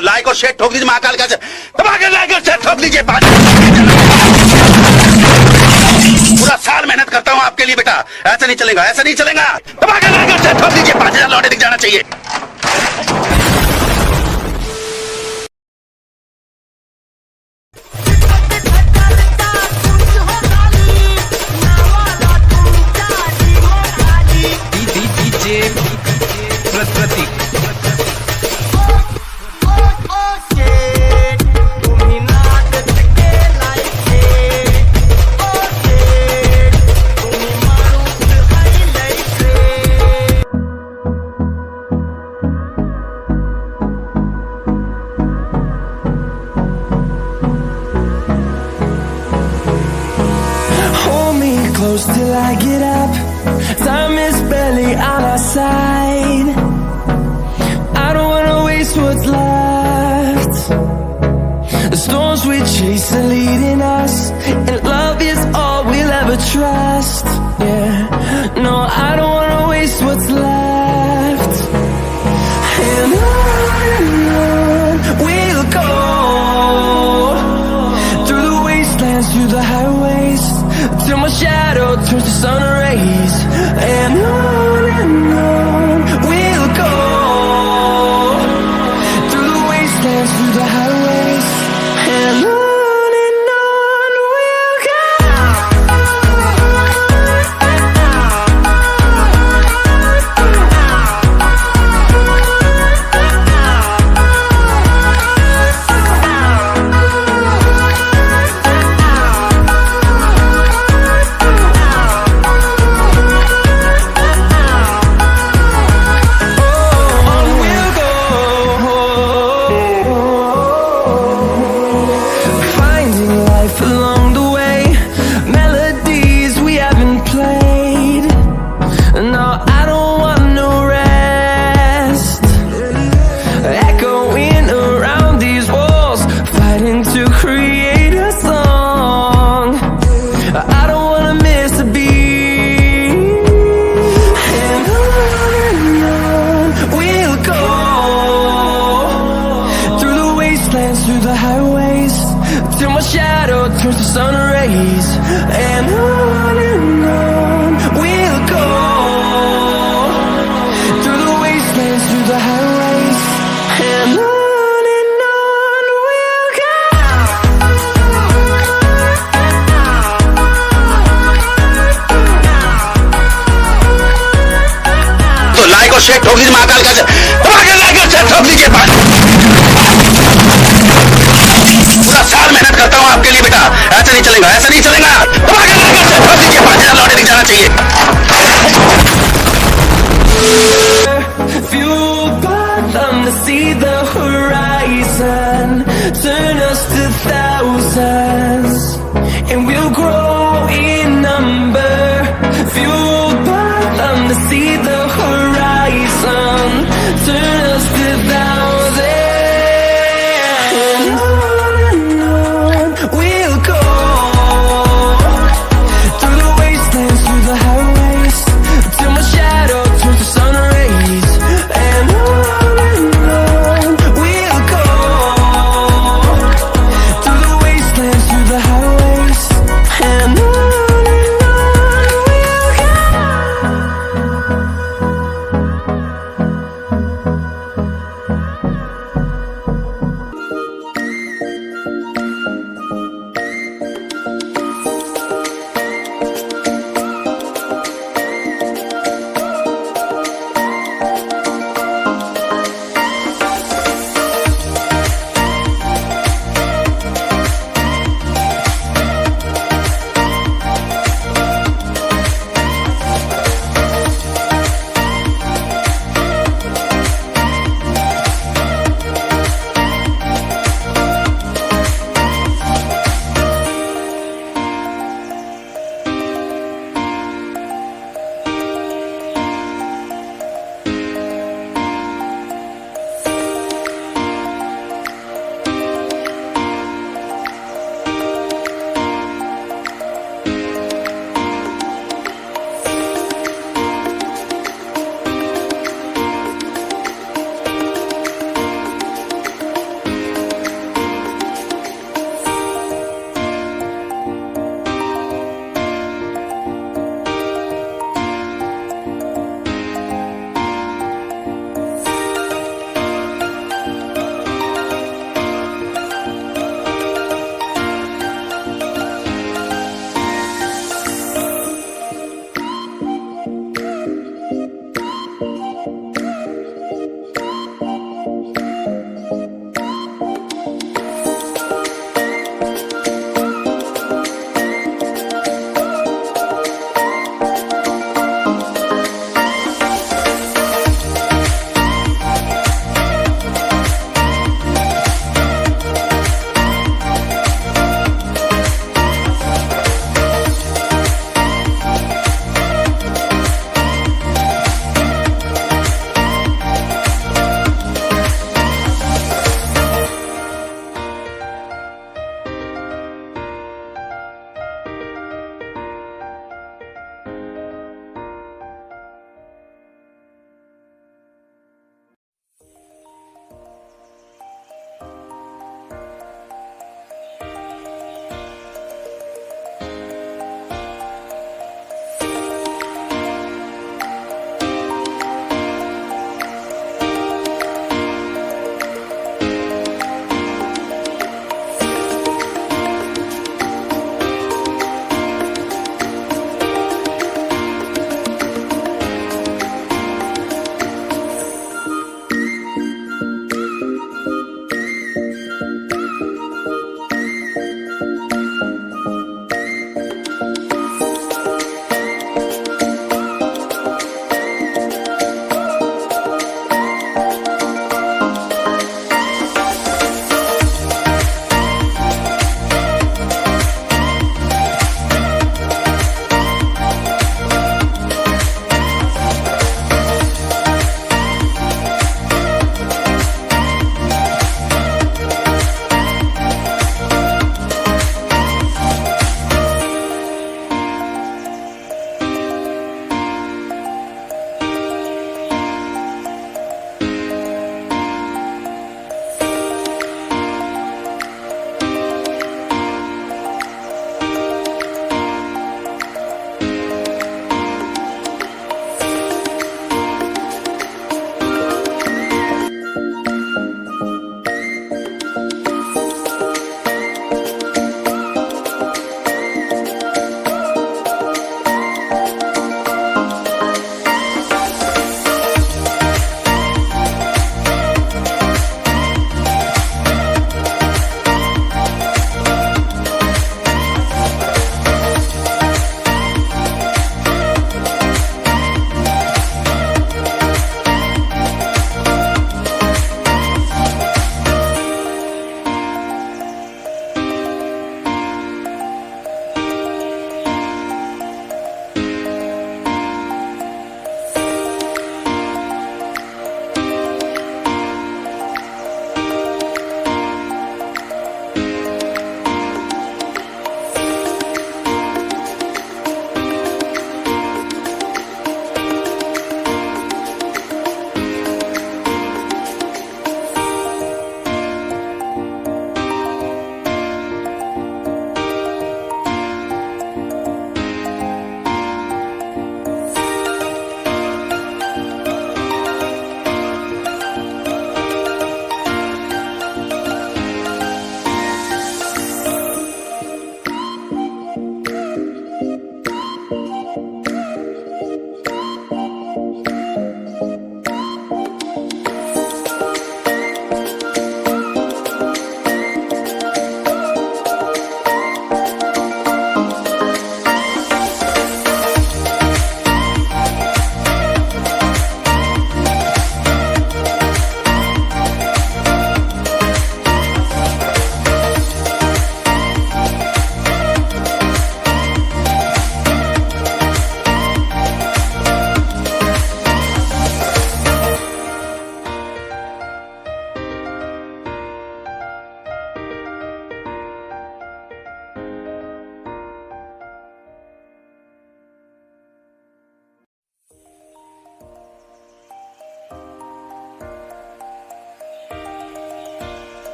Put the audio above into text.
तो लाइक और शेयर ठोक दीजिए महाकाल का दबा के लाइक और शेयर ठोक दीजिए। पूरा साल मेहनत करता हूँ आपके लिए बेटा, ऐसा नहीं चलेगा, ऐसा नहीं चलेगा। दबा के लाइक और शेयर ठोक दीजिए, 5000 लौटे दिख जाना चाहिए। Close till I get up. Time is barely on our side. I don't wanna waste what's left. The storms we chase are leading us, and love is all we'll ever trust. Yeah, no, I don't wanna waste what's left. And on we'll go, through the wastelands, through the highways, till my shadow turns to sun rays. And on we'll go, through the wastelands, through the highways, and on we'll go. Through the highways, till my shadow turns to sun rays. And on we'll go, through the wastelands, through the highways, and on we'll go. तो लाइक और शेयर ठोक दीजिए महाकाल का दबा के लाइक और शेयर ठोक दीजिए। पूरा साल मेहनत करता हूँ आपके लिए बेटा, ऐसा नहीं चलेगा, ऐसा नहीं चलेगा। दबा के लाइक और शेयर ठोक दीजिए, 5000 लौटे दिख जाना चाहिए। Fueled by them to see the horizon, turn us to thousands, and we'll grow.